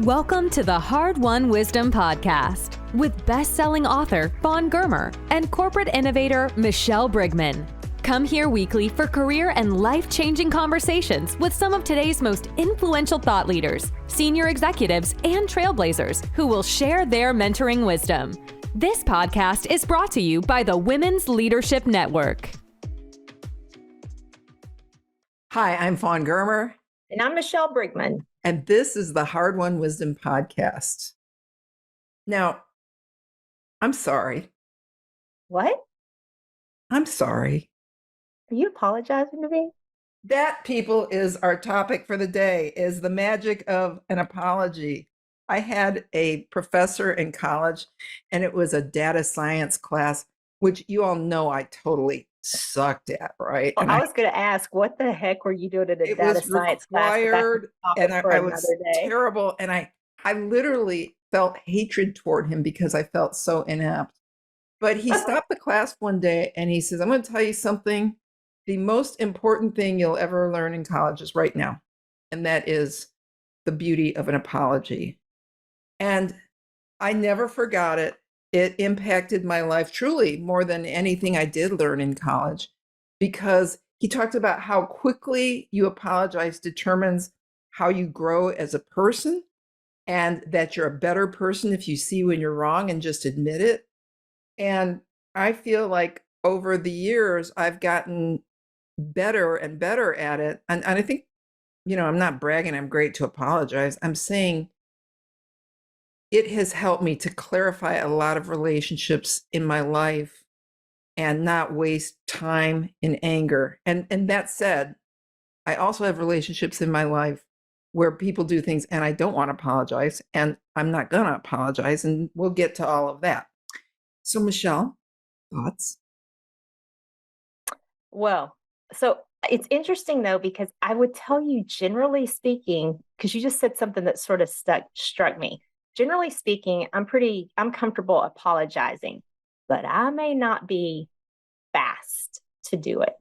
Welcome to the Hard Won Wisdom Podcast with best-selling author Fawn Germer and corporate innovator Michelle Brigman. Come here weekly for career and life-changing conversations with some of today's most influential thought leaders, senior executives, and trailblazers who will share their mentoring wisdom. This podcast is brought to you by the Women's Leadership Network. Hi, I'm Fawn Germer. And I'm Michelle Brigman. And this is the Hard Won Wisdom Podcast. Now, I'm sorry. What? I'm sorry. Are you apologizing to me? That, people, is our topic for the day, is the magic of an apology. I had a professor in college, and it was a data science class, which you all know I totally sucked at, right? Well, and I was going to ask, what the heck were you doing at a data science class? And I was terrible. And I literally felt hatred toward him because I felt so inept. But he stopped the class one day and he says, I'm going to tell you something. The most important thing you'll ever learn in college is right now. And that is the beauty of an apology. And I never forgot it. It impacted my life truly more than anything I did learn in college, because he talked about how quickly you apologize determines how you grow as a person, and that you're a better person if you see when you're wrong and just admit it. And I feel like over the years, I've gotten better and better at it. And I think, I'm not bragging I'm great to apologize. I'm saying it has helped me to clarify a lot of relationships in my life and not waste time in anger. And that said, I also have relationships in my life where people do things and I don't want to apologize, and I'm not going to apologize. And we'll get to all of that. So, Michelle, thoughts? Well, so it's interesting, though, because I would tell you, generally speaking, because you just said something that sort of struck me. Generally speaking, I'm comfortable apologizing, but I may not be fast to do it.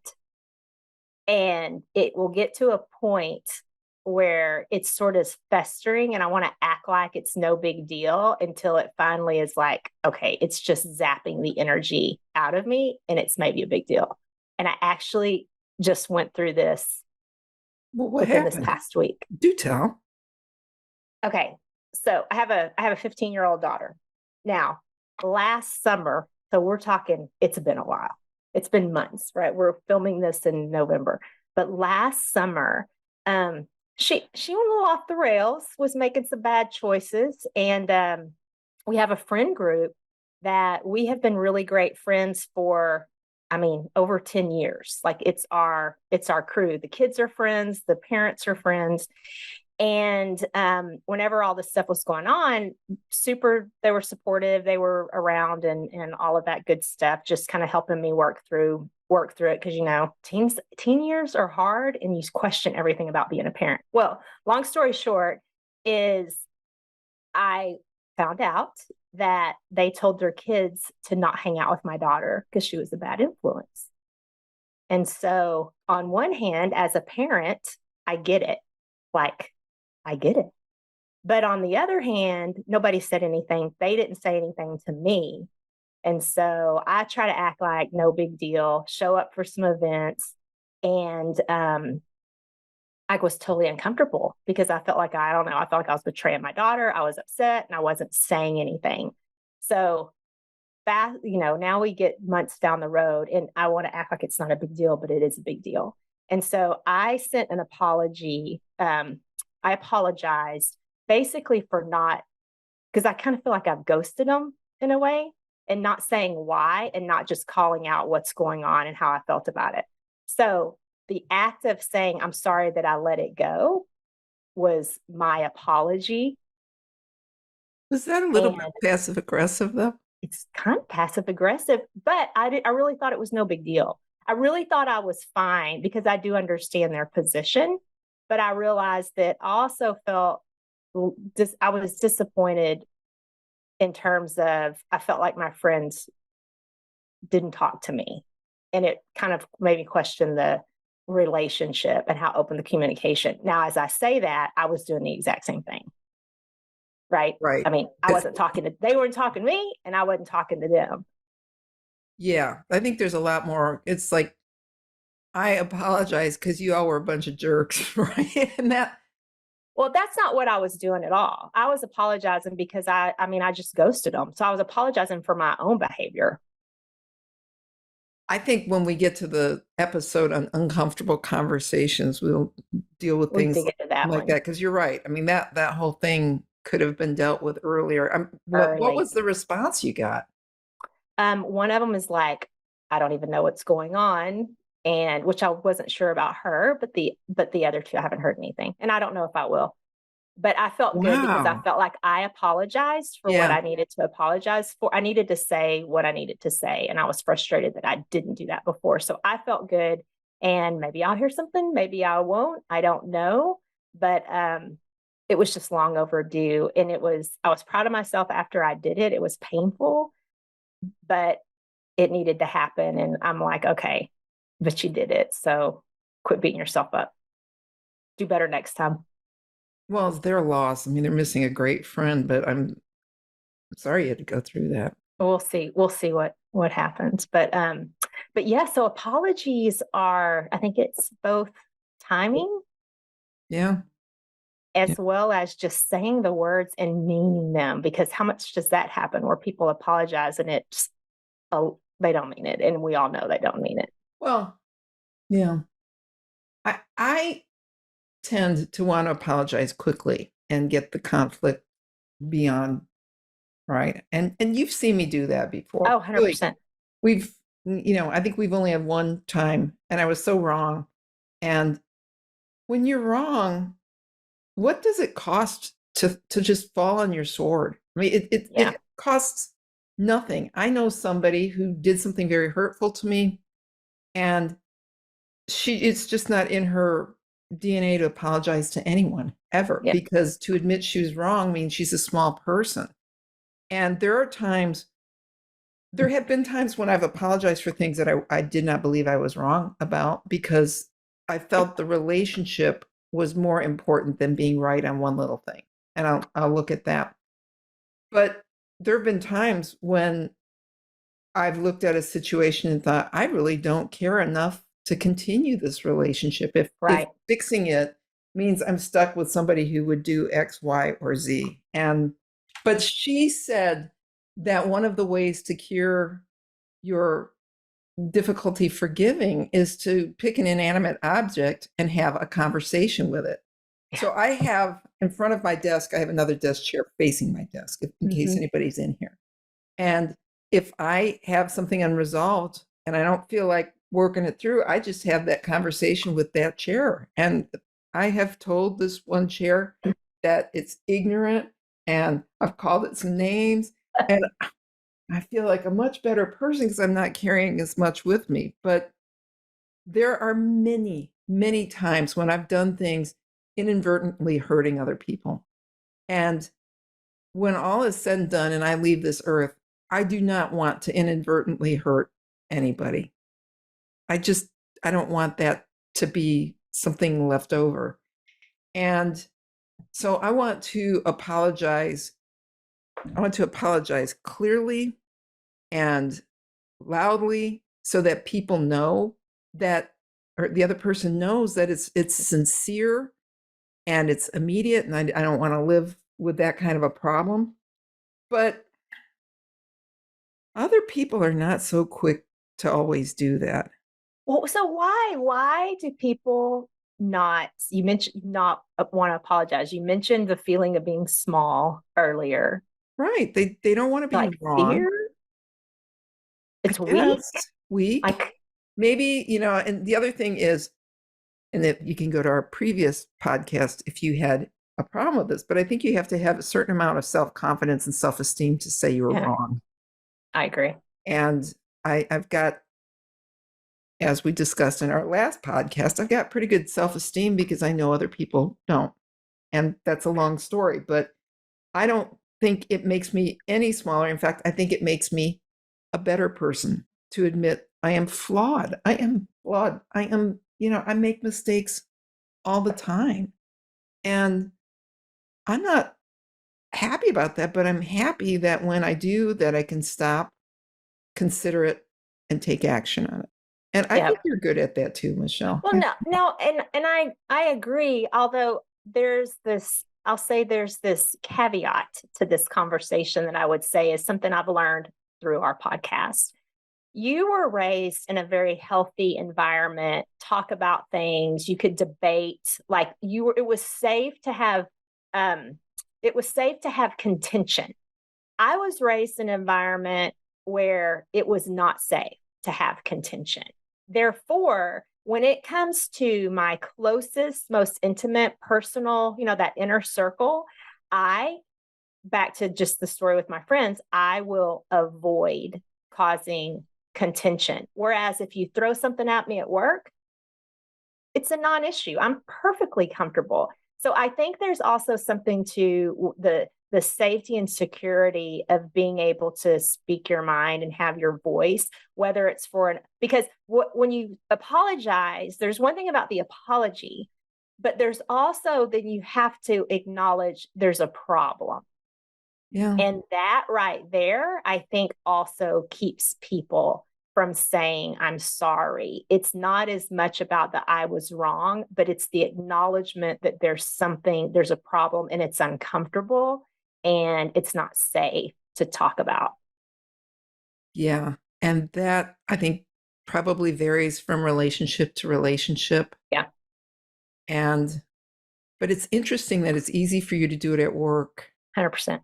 And it will get to a point where it's sort of festering and I want to act like it's no big deal until it finally is like, okay, it's just zapping the energy out of me and it's maybe a big deal. And I actually just went through this within this past week. Do tell. Okay. So I have a 15-year-old daughter. Now, last summer, so we're talking, it's been a while. It's been months, right? We're filming this in November. But last summer, she went a little off the rails, was making some bad choices. And we have a friend group that we have been really great friends for, over 10 years. Like it's our crew. The kids are friends, the parents are friends. And whenever all this stuff was going on, they were supportive, they were around and all of that good stuff, just kind of helping me work through it. Because, teen years are hard and you question everything about being a parent. Well, long story short is I found out that they told their kids to not hang out with my daughter because she was a bad influence. And so on one hand, as a parent, I get it. I get it. But on the other hand, nobody said anything. They didn't say anything to me. And so I try to act like no big deal, show up for some events. And I was totally uncomfortable because I felt like, I felt like I was betraying my daughter. I was upset and I wasn't saying anything. So now we get months down the road and I want to act like it's not a big deal, but it is a big deal. And so I sent an apology. I apologized basically for not, because I kind of feel like I've ghosted them in a way and not saying why and not just calling out what's going on and how I felt about it. So the act of saying, I'm sorry that I let it go was my apology. Was that a little bit passive aggressive though? It's kind of passive aggressive, but I really thought it was no big deal. I really thought I was fine because I do understand their position. But I realized that I also felt I was disappointed in terms of I felt like my friends didn't talk to me. And it kind of made me question the relationship and how open the communication. Now, as I say that, I was doing the exact same thing. Right. Right. I mean, they weren't talking to me, and I wasn't talking to them. Yeah. I think there's a lot more. It's like, I apologize because you all were a bunch of jerks, right? Well, that's not what I was doing at all. I was apologizing because I just ghosted them. So I was apologizing for my own behavior. I think when we get to the episode on uncomfortable conversations, we'll deal with things like that. Because you're right. I mean, that whole thing could have been dealt with earlier. What was the response you got? One of them is like, I don't even know what's going on, and which I wasn't sure about her, but the other two, I haven't heard anything, and I don't know if I will. But I felt good because I felt like I apologized for what I needed to apologize for. I needed to say what I needed to say, and I was frustrated that I didn't do that before. So I felt good, and maybe I'll hear something, maybe I won't. I don't know, but it was just long overdue, and I was proud of myself after I did it. It was painful, but it needed to happen, and I'm like, okay, but you did it, so quit beating yourself up. Do better next time. Well, it's their loss. I mean, they're missing a great friend, but I'm sorry you had to go through that. We'll see what happens. But yeah, so apologies are, I think it's both timing. Yeah. As well as just saying the words and meaning them, because how much does that happen where people apologize and it's, they don't mean it. And we all know they don't mean it. Well, yeah. I tend to want to apologize quickly and get the conflict beyond, right? And you've seen me do that before. Oh, 100%. We've, I think we've only had one time, and I was so wrong. And when you're wrong, what does it cost to just fall on your sword? I mean, it costs nothing. I know somebody who did something very hurtful to me, and it's just not in her DNA to apologize to anyone ever, because to admit she was wrong means she's a small person. And there have been times when I've apologized for things that I did not believe I was wrong about, because I felt the relationship was more important than being right on one little thing. And I'll look at that. But there have been times when I've looked at a situation and thought, I really don't care enough to continue this relationship. If fixing it means I'm stuck with somebody who would do X, Y, or Z. But she said that one of the ways to cure your difficulty forgiving is to pick an inanimate object and have a conversation with it. Yeah. So I have in front of my desk, I have another desk chair facing my desk in case anybody's in here. And if I have something unresolved and I don't feel like working it through, I just have that conversation with that chair. And I have told this one chair that it's ignorant, and I've called it some names, and I feel like a much better person because I'm not carrying as much with me. But there are many, many times when I've done things inadvertently hurting other people. And when all is said and done and I leave this earth, I do not want to inadvertently hurt anybody. I don't want that to be something left over. And so I want to apologize. I want to apologize clearly and loudly so that people know that, or the other person knows that it's sincere and it's immediate, and I don't want to live with that kind of a problem. But other people are not so quick to always do that. Well, so why do people not, you mentioned not want to apologize. You mentioned the feeling of being small earlier. Right. They don't want to be wrong. Fear? It's weak. Weak. Maybe, and the other thing is, and that you can go to our previous podcast if you had a problem with this, but I think you have to have a certain amount of self-confidence and self-esteem to say you were wrong. I agree. And I've got, as we discussed in our last podcast, I've got pretty good self-esteem because I know other people don't. And that's a long story, but I don't think it makes me any smaller. In fact, I think it makes me a better person to admit I am flawed. I am flawed. I am, I make mistakes all the time. And I'm not happy about that, but I'm happy that when I do that, I can stop, consider it, and take action on it. And I think you're good at that too, Michelle. Well, no, and I agree. Although I'll say there's this caveat to this conversation that I would say is something I've learned through our podcast. You were raised in a very healthy environment, talk about things, you could debate, like it was safe to have contention. I was raised in an environment where it was not safe to have contention. Therefore, when it comes to my closest, most intimate, personal, that inner circle, back to just the story with my friends, I will avoid causing contention. Whereas if you throw something at me at work, it's a non-issue. I'm perfectly comfortable. So I think there's also something to the safety and security of being able to speak your mind and have your voice, whether it's because when you apologize, there's one thing about the apology, but there's also then you have to acknowledge there's a problem. Yeah. And that right there, I think also keeps people from saying, I'm sorry. It's not as much about the I was wrong, but it's the acknowledgement that there's a problem and it's uncomfortable and it's not safe to talk about. Yeah. And that, I think, probably varies from relationship to relationship. Yeah. But it's interesting that it's easy for you to do it at work. 100%.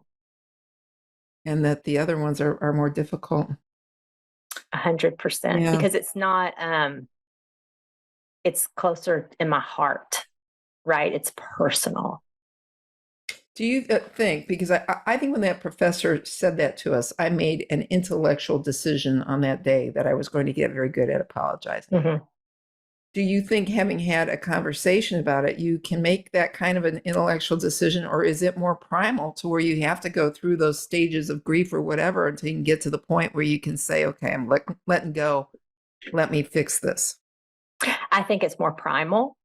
And that the other ones are more difficult. 100%. Because it's not, it's closer in my heart, right? It's personal. Do you think, because I think when that professor said that to us, I made an intellectual decision on that day that I was going to get very good at apologizing. Mm-hmm. Do you think having had a conversation about it, you can make that kind of an intellectual decision, or is it more primal to where you have to go through those stages of grief or whatever until you can get to the point where you can say, okay, I'm letting go. Let me fix this. I think it's more primal.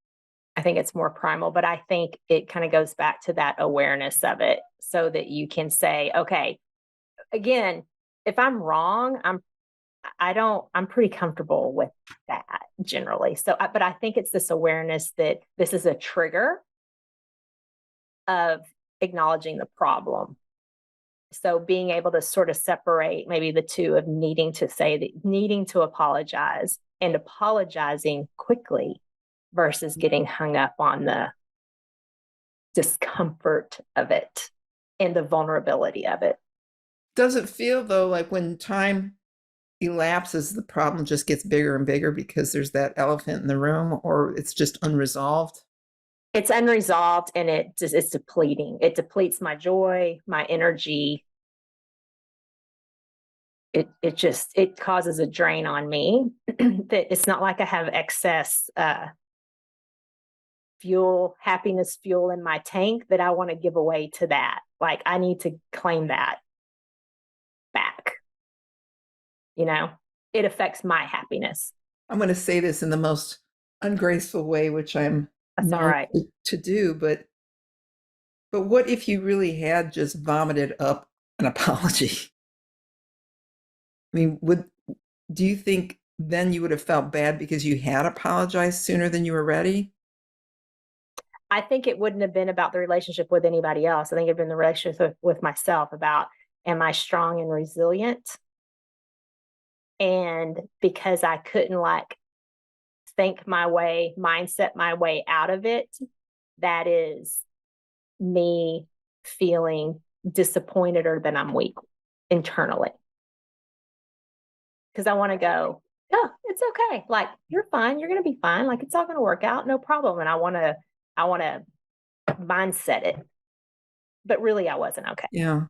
But I think it kind of goes back to that awareness of it so that you can say, okay, again, if I'm wrong, I'm pretty comfortable with that generally. So, but I think it's this awareness that this is a trigger of acknowledging the problem. So being able to sort of separate maybe the two of needing to apologize and apologizing quickly versus getting hung up on the discomfort of it and the vulnerability of it. Does it feel though, like when time elapses, the problem just gets bigger and bigger because there's that elephant in the room, or it's just unresolved? It's unresolved and it's depleting. It depletes my joy, my energy. It causes a drain on me. That it's not like I have excess happiness fuel in my tank that I want to give away to that. Like I need to claim that back. It affects my happiness. I'm going to say this in the most ungraceful way, which I'm That's all right to do, but what if you really had just vomited up an apology? I mean, do you think then you would have felt bad because you had apologized sooner than you were ready? I think it wouldn't have been about the relationship with anybody else. I think it'd been the relationship with myself about, am I strong and resilient? And because I couldn't mindset my way out of it, that is me feeling disappointed or that I'm weak internally. Because I want to go, oh, it's okay. Like, you're fine. You're going to be fine. Like, it's all going to work out. No problem. And I want to mindset it. But really, I wasn't okay. Yeah.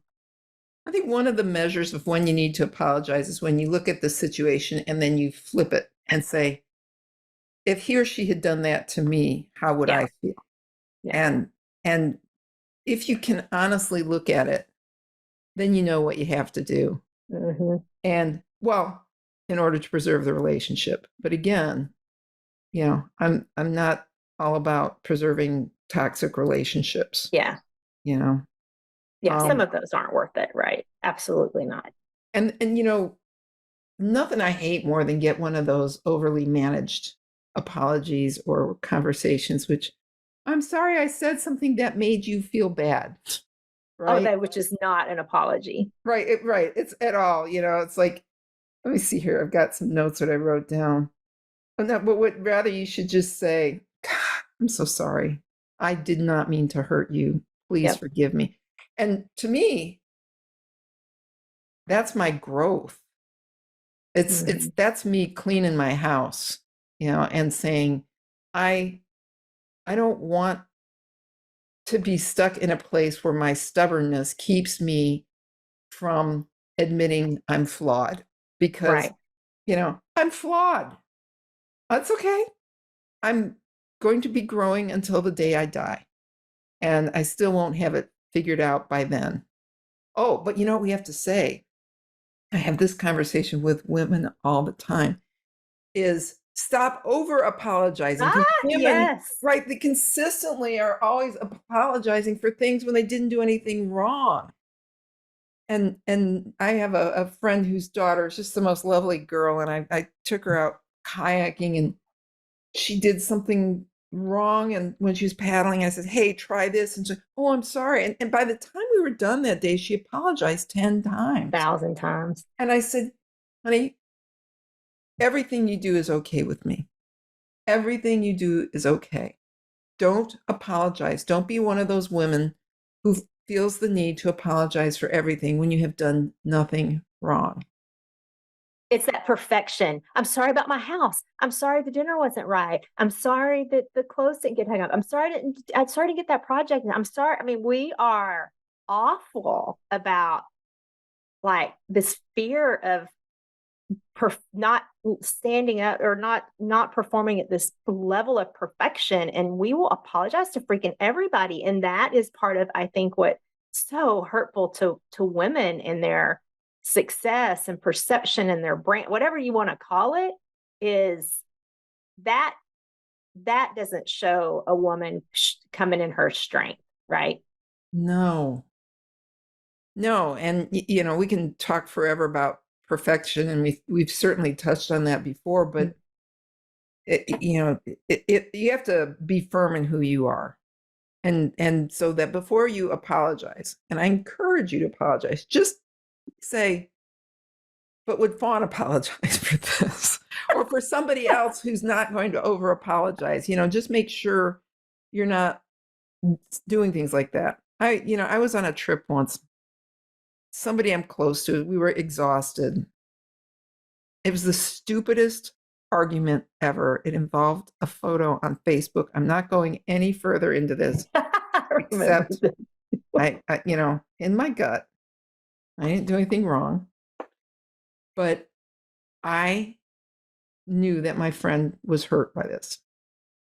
I think one of the measures of when you need to apologize is when you look at the situation and then you flip it and say, if he or she had done that to me, how would I feel? Yeah. And if you can honestly look at it, then you know what you have to do. Mm-hmm. And in order to preserve the relationship. But again, I'm not all about preserving toxic relationships. Yeah. Yeah, some of those aren't worth it, right? Absolutely not. And nothing I hate more than get one of those overly managed apologies or conversations, which I'm sorry I said something that made you feel bad. Right? Oh, which is not an apology. Right. It's at all, it's like, let me see here. I've got some notes that I wrote down. But rather you should just say, God, I'm so sorry. I did not mean to hurt you. Please forgive me. And to me, that's my growth. That's me cleaning my house, and saying, I don't want to be stuck in a place where my stubbornness keeps me from admitting I'm flawed, because, I'm flawed. That's okay. I'm going to be growing until the day I die, and I still won't have it figured out by then. Oh, but what we have to say, I have this conversation with women all the time, is stop over apologizing. Yes. Right. They consistently are always apologizing for things when they didn't do anything wrong. And I have a friend whose daughter is just the most lovely girl. And I took her out kayaking, and she did something wrong. And when she was paddling, I said, hey, try this. And she said, oh, I'm sorry. And by the time we were done that day, she apologized 10 times. 1,000 times. And I said, honey, everything you do is okay with me. Everything you do is okay. Don't apologize. Don't be one of those women who feels the need to apologize for everything when you have done nothing wrong. It's that perfection. I'm sorry about my house. I'm sorry the dinner wasn't right. I'm sorry that the clothes didn't get hung up. I'm sorry to get that project. I'm sorry. I mean, we are awful about like this fear of not standing up or not performing at this level of perfection, and we will apologize to freaking everybody. And that is part of, I think, what's so hurtful to women in their success and perception and their brand, whatever you want to call it, is that doesn't show a woman coming in her strength, right? No. And we can talk forever about perfection, and we've certainly touched on that before, but you have to be firm in who you are, and so that before you apologize, and I encourage you to apologize, just say, but would Fawn apologize for this, or for somebody else who's not going to over apologize? Just make sure you're not doing things like that. I was on a trip once. Somebody I'm close to, we were exhausted. It was the stupidest argument ever. It involved a photo on Facebook. I'm not going any further into this, except I, in my gut, I didn't do anything wrong, but I knew that my friend was hurt by this.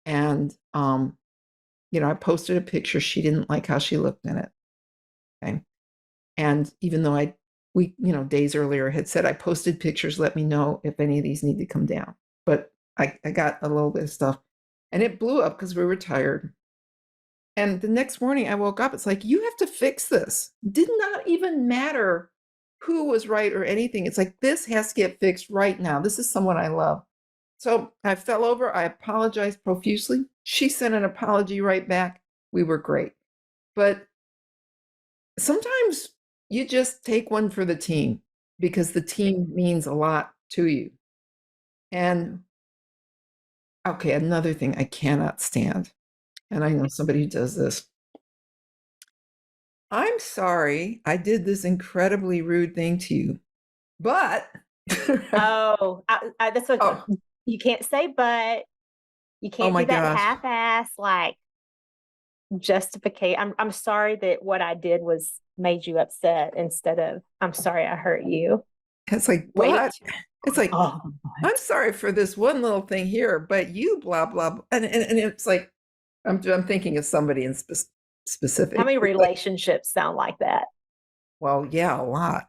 And, I posted a picture. She didn't like how she looked in it. Okay. And even though we days earlier had said, I posted pictures, let me know if any of these need to come down. But I got a little bit of stuff, and it blew up because we were tired. And the next morning I woke up, it's like, you have to fix this. Did not even matter who was right or anything. It's like, this has to get fixed right now. This is someone I love. So I fell over. I apologized profusely. She sent an apology right back. We were great. But sometimes you just take one for the team, because the team means a lot to you. And okay, another thing I cannot stand, and I know somebody who does this. I'm sorry I did this incredibly rude thing to you, but that's what you can't say, but you can't do that half-ass like justification. I'm sorry that what I did made you upset, instead of I'm sorry I hurt you. It's like, what? It's like, I'm sorry for this one little thing here, but you blah blah, blah. And it's like, I'm thinking of somebody in specific. How many relationships sound like that? Well, yeah, a lot.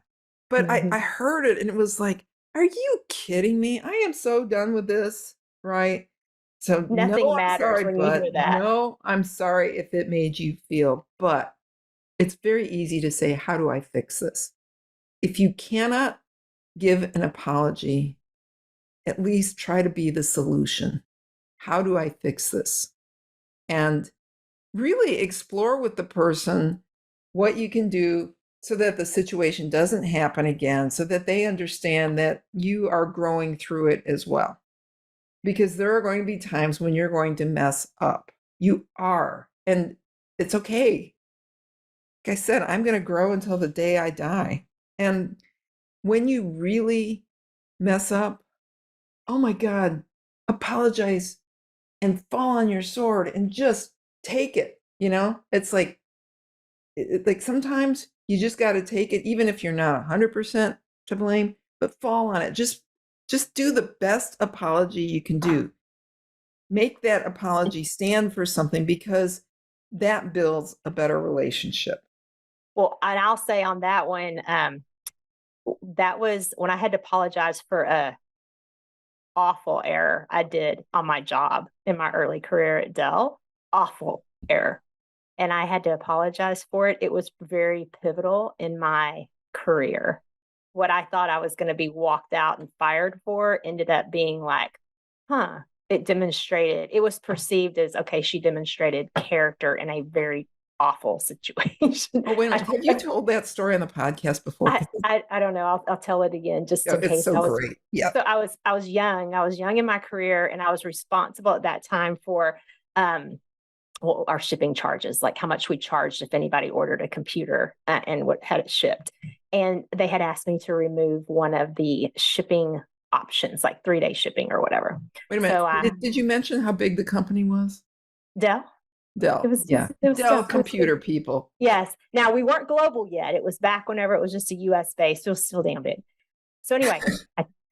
But I heard it, and it was like, are you kidding me? I am so done with this, right? So nothing matters when you hear that. No, I'm sorry if it made you feel, but it's very easy to say, how do I fix this? If you cannot give an apology, at least try to be the solution. How do I fix this? And really explore with the person what you can do so that the situation doesn't happen again, so that they understand that you are growing through it as well. Because there are going to be times when you're going to mess up. You are, and it's okay. Like I said, I'm going to grow until the day I die. And when you really mess up, oh my God, apologize and fall on your sword and just take it. It's like sometimes you just got to take it, even if you're not 100% to blame, but fall on it. Just do the best apology you can do. Make that apology stand for something, because that builds a better relationship. Well, and I'll say on that one, that was when I had to apologize for a awful error I did on my job in my early career at Dell. Awful error. And I had to apologize for it. It was very pivotal in my career. What I thought I was going to be walked out and fired for ended up being like, it was perceived as, okay, she demonstrated character in a very awful situation. Oh, wait a minute. Have you told that story on the podcast before? I don't know. I'll tell it again just in case. It's so great. Yeah. So I was young. I was young in my career, and I was responsible at that time for our shipping charges, like how much we charged if anybody ordered a computer and what had it shipped. And they had asked me to remove one of the shipping options, like 3-day shipping or whatever. Wait a minute. So, did you mention how big the company was? Dell. It was Dell computer people. Yes. Now, we weren't global yet. It was back whenever it was just a US based. It was still damn big. So anyway,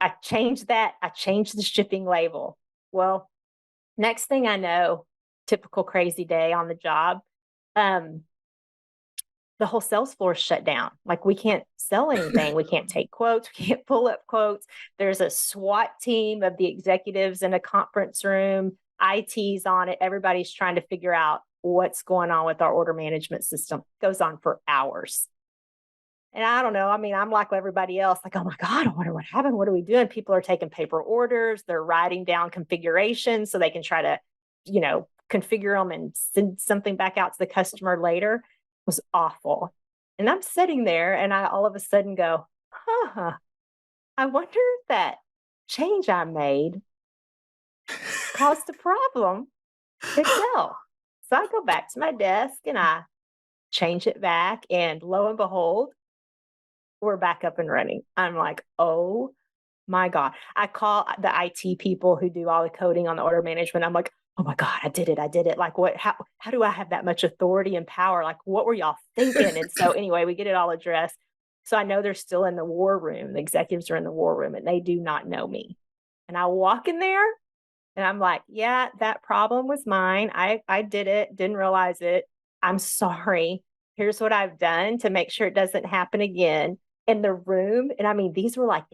I changed that. I changed the shipping label. Well, next thing I know, typical crazy day on the job, the whole sales floor shut down. Like, we can't sell anything. We can't take quotes. We can't pull up quotes. There's a SWAT team of the executives in a conference room. IT's on it. Everybody's trying to figure out what's going on with our order management system. It goes on for hours. And I don't know. I mean, I'm like everybody else, like, oh my God, I wonder what happened. What are we doing? People are taking paper orders. They're writing down configurations so they can try to, configure them and send something back out to the customer later. It was awful. And I'm sitting there and I all of a sudden go, I wonder if that change I made caused a problem at Dell. So I go back to my desk and I change it back, and lo and behold, we're back up and running. I'm like, oh my God. I call the IT people who do all the coding on the order management. I'm like, oh my God, I did it. Like, how do I have that much authority and power? Like, what were y'all thinking? And so anyway, we get it all addressed. So I know they're still in the war room. The executives are in the war room and they do not know me. And I walk in there and I'm like, yeah, that problem was mine. I did it, didn't realize it. I'm sorry. Here's what I've done to make sure it doesn't happen again. In the room, and I mean, these were like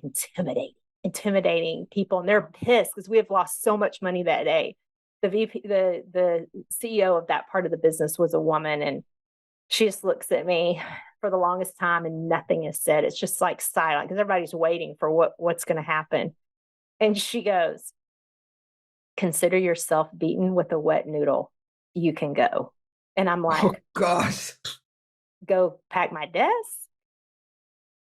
intimidating people, and they're pissed because we have lost so much money that day. The VP, the CEO of that part of the business was a woman, and she just looks at me for the longest time and nothing is said. It's just like silent because everybody's waiting for what's going to happen. And she goes, consider yourself beaten with a wet noodle. You can go. And I'm like, oh gosh, go pack my desk,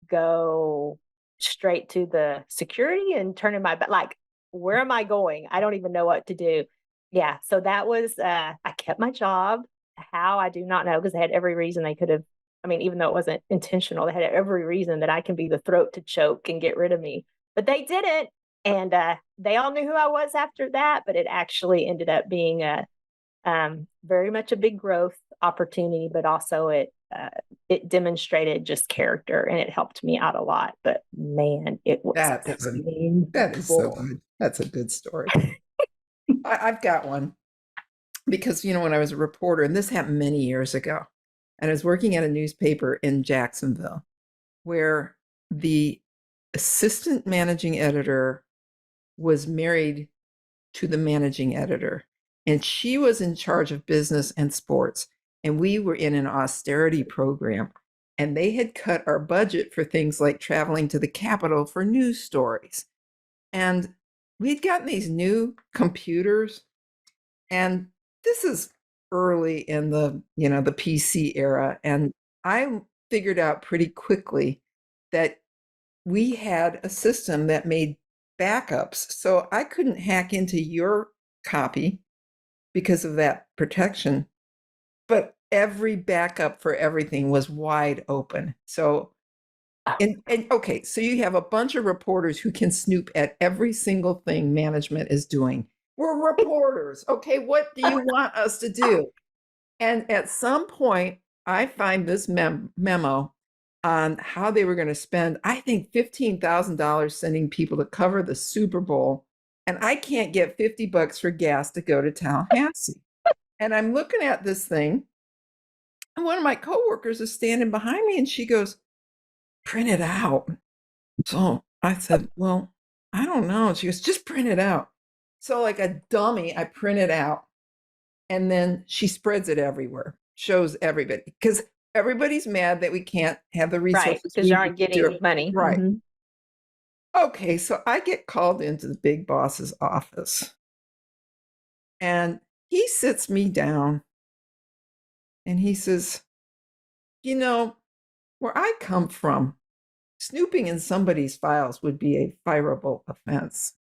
go straight to the security and turn in my back. Like, where am I going? I don't even know what to do. Yeah. So that was, I kept my job. How, I do not know, because they had every reason they could have, I mean, even though it wasn't intentional, they had every reason that I can be the throat to choke and get rid of me, but they didn't. And they all knew who I was after that, but it actually ended up being very much a big growth opportunity, but also it demonstrated just character and it helped me out a lot. But man, it was that is so good. That's a good story. I've got one because, when I was a reporter, and this happened many years ago, and I was working at a newspaper in Jacksonville where the assistant managing editor was married to the managing editor, and she was in charge of business and sports. and we were in an austerity program, and they had cut our budget for things like traveling to the Capitol for news stories. And we'd gotten these new computers, and this is early in the PC era, and I figured out pretty quickly that we had a system that made backups, so I couldn't hack into your copy because of that protection, but every backup for everything was wide open. So and okay, so you have a bunch of reporters who can snoop at every single thing management is doing. We're reporters. Okay, what do you want us to do? And at some point, I find this memo on how they were going to spend, I think, $15,000 sending people to cover the Super Bowl. And I can't get $50 for gas to go to Tallahassee. And I'm looking at this thing, and one of my coworkers is standing behind me, and she goes, "Print it out." So I said, "Well, I don't know." She goes, "Just print it out." So like a dummy, I print it out, and then she spreads it everywhere, shows everybody, because everybody's mad that we can't have the resources. Right, because you aren't getting money. Right. Mm-hmm. Okay, so I get called into the big boss's office, and he sits me down, and he says, "Where I come from, snooping in somebody's files would be a fireable offense."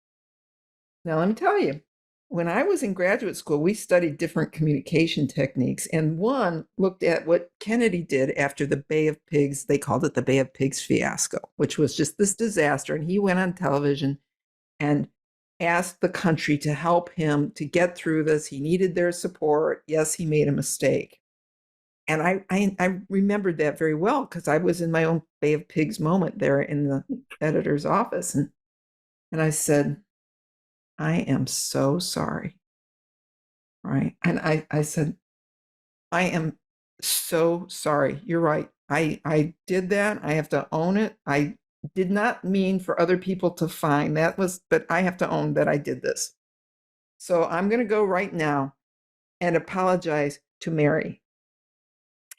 Now, let me tell you, when I was in graduate school, we studied different communication techniques, and one looked at what Kennedy did after the Bay of Pigs. They called it the Bay of Pigs fiasco, which was just this disaster. And he went on television and asked the country to help him to get through this. He needed their support. Yes, he made a mistake. And I remembered that very well because I was in my own Bay of Pigs moment there in the editor's office. And I said, "I am so sorry." Right. And I said, "I am so sorry. You're right. I did that. I have to own it. I did not mean for other people to find but I have to own that I did this. So I'm going to go right now and apologize to Mary."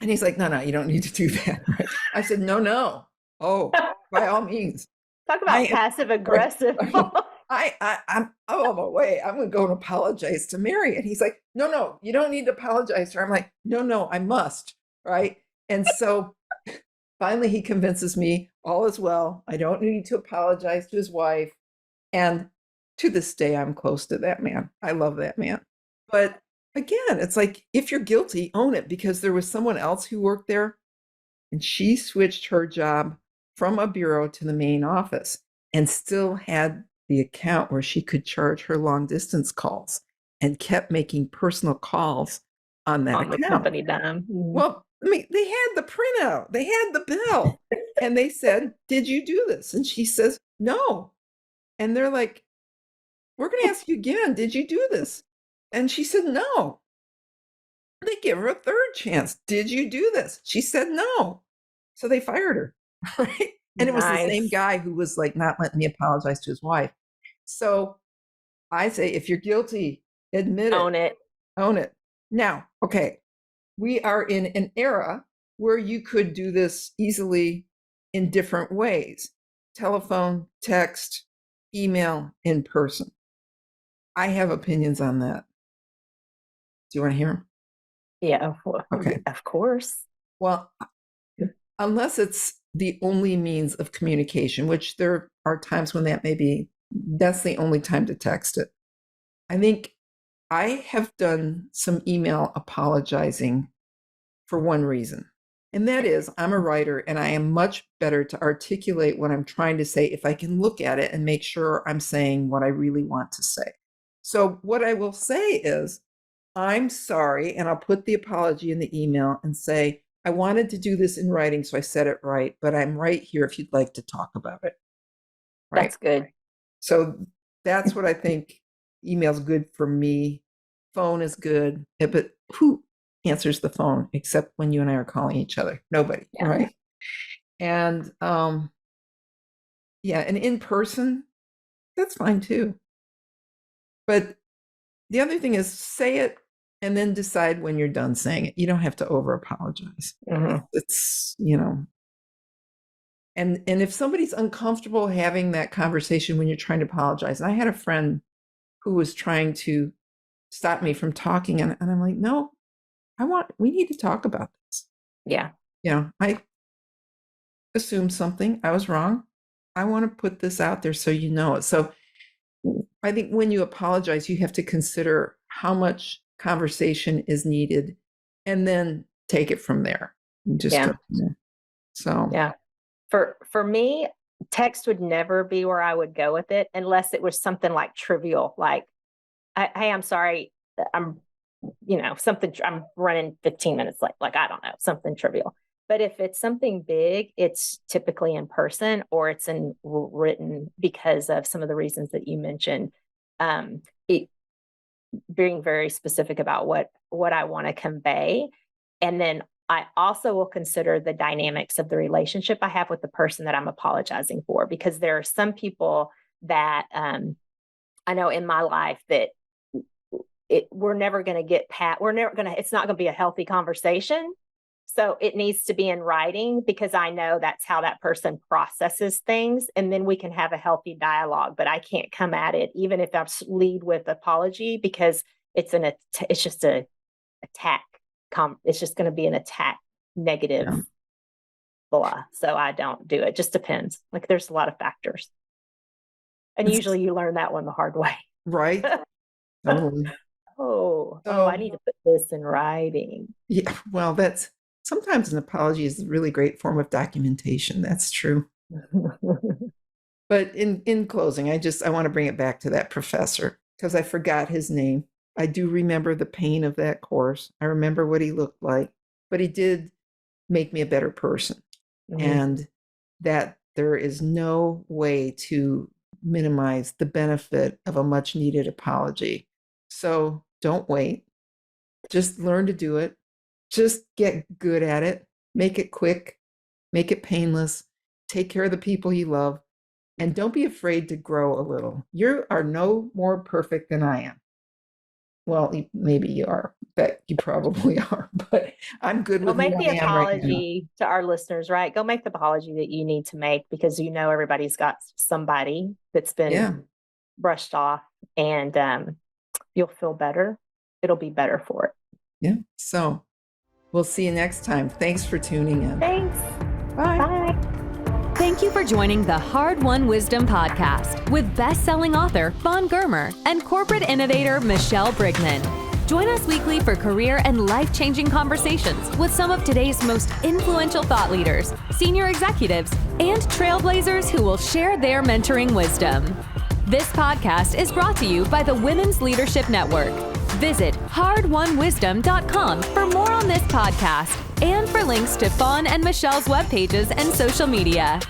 And he's like, "No, you don't need to do that." Right? I said, No. Oh, by all means. Talk about passive aggressive. I'm on my way. I'm going to go and apologize to Mary. And he's like, No, you don't need to apologize to her. I'm like, No, I must. Right. And so finally he convinces me all is well. I don't need to apologize to his wife. And to this day, I'm close to that man. I love that man. But again, it's like, if you're guilty, own it, because there was someone else who worked there, and she switched her job from a bureau to the main office and still had the account where she could charge her long distance calls and kept making personal calls on that account. The company dime. Well, I mean, they had the printout, they had the bill, and they said, "Did you do this?" And she says, "No." And they're like, "We're going to ask you again. Did you do this?" And she said, "No." They give her a third chance. "Did you do this?" She said, "No." So they fired her. Right? And it was the same guy who was like not letting me apologize to his wife. So I say, if you're guilty, admit it. Own it. Own it. Now, okay, we are in an era where you could do this easily in different ways: telephone, text, email, in person. I have opinions on that. Do you want to hear them? Yeah. Okay. Of course. Well, unless it's the only means of communication, which there are times when that's the only time to text it. I think I have done some email apologizing for one reason, and that is I'm a writer, and I am much better to articulate what I'm trying to say if I can look at it and make sure I'm saying what I really want to say. So what I will say is, "I'm sorry," and I'll put the apology in the email and say, "I wanted to do this in writing, so I said it right, but I'm right here if you'd like to talk about it." Right? That's good. So that's what I think. Email's good for me. Phone is good, but who answers the phone except when you and I are calling each other? Nobody, yeah. Right? And and in person, that's fine too. But the other thing is, say it And then decide when you're done saying it. You don't have to over apologize. It's, and if somebody's uncomfortable having that conversation when you're trying to apologize, and I had a friend who was trying to stop me from talking, and I'm like, no, we need to talk about this. Yeah. I assumed something. I was wrong. I want to put this out there so you know it. So I think when you apologize, you have to consider how much conversation is needed and then take it from there. Just go from there. So yeah. For me, text would never be where I would go with it unless it was something like trivial, like, hey, I'm sorry, I'm running 15 minutes late. Like, I don't know, something trivial. But if it's something big, it's typically in person or it's in written because of some of the reasons that you mentioned. Being very specific about what I want to convey. And then I also will consider the dynamics of the relationship I have with the person that I'm apologizing for, because there are some people that I know in my life that we're never going to get it's not going to be a healthy conversation. So it needs to be in writing because I know that's how that person processes things. And then we can have a healthy dialogue, but I can't come at it, even if I lead with apology, because it's just an attack. It's just going to be an attack, negative, blah. So I don't do it. It just depends. Like, there's a lot of factors. And usually you learn that one the hard way. Right. Totally. I need to put this in writing. Yeah. Well, sometimes an apology is a really great form of documentation. That's true. But in closing, I want to bring it back to that professor because I forgot his name. I do remember the pain of that course. I remember what he looked like, but he did make me a better person. And that there is no way to minimize the benefit of a much needed apology. So don't wait. Just learn to do it. Just get good at it. Make it quick. Make it painless. Take care of the people you love. And don't be afraid to grow a little. You are no more perfect than I am. Well, maybe you are, but you probably are. But I'm good with make the apology to our listeners, right? Go make the apology that you need to make because everybody's got somebody that's been brushed off, and you'll feel better. It'll be better for it. Yeah. So we'll see you next time. Thanks for tuning in. Thanks. Bye. Bye. Thank you for joining the Hard-Won Wisdom podcast with best-selling author Fawn Germer and corporate innovator Michelle Brigman. Join us weekly for career and life-changing conversations with some of today's most influential thought leaders, senior executives, and trailblazers who will share their mentoring wisdom. This podcast is brought to you by the Women's Leadership Network. Visit hardwonwisdom.com for more on this podcast and for links to Fawn and Michelle's web pages and social media.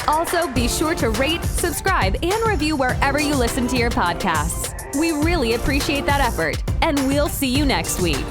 Also, be sure to rate, subscribe, and review wherever you listen to your podcasts. We really appreciate that effort, and we'll see you next week.